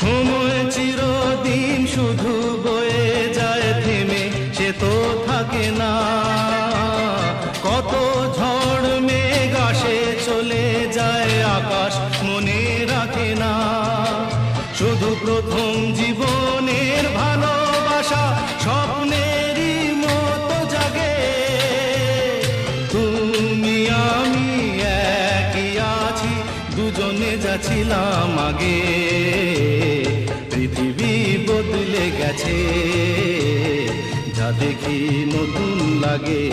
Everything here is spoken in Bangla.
সময় চিরদিন শুধু বয়ে যায়, থেমে সে তো থাকে না। কত ঝড় মেঘ আসে চলে যায়, আকাশ মনে রাখে না। শুধু প্রথম জীবনের ভালোবাসা স্বপ্নেরই মতো জাগে। তুমি আমি একই আছি, দুজনে যাচ্ছিলাম আগে। পৃথিবী বদলে গেছে, যা দেখি নতুন লাগে।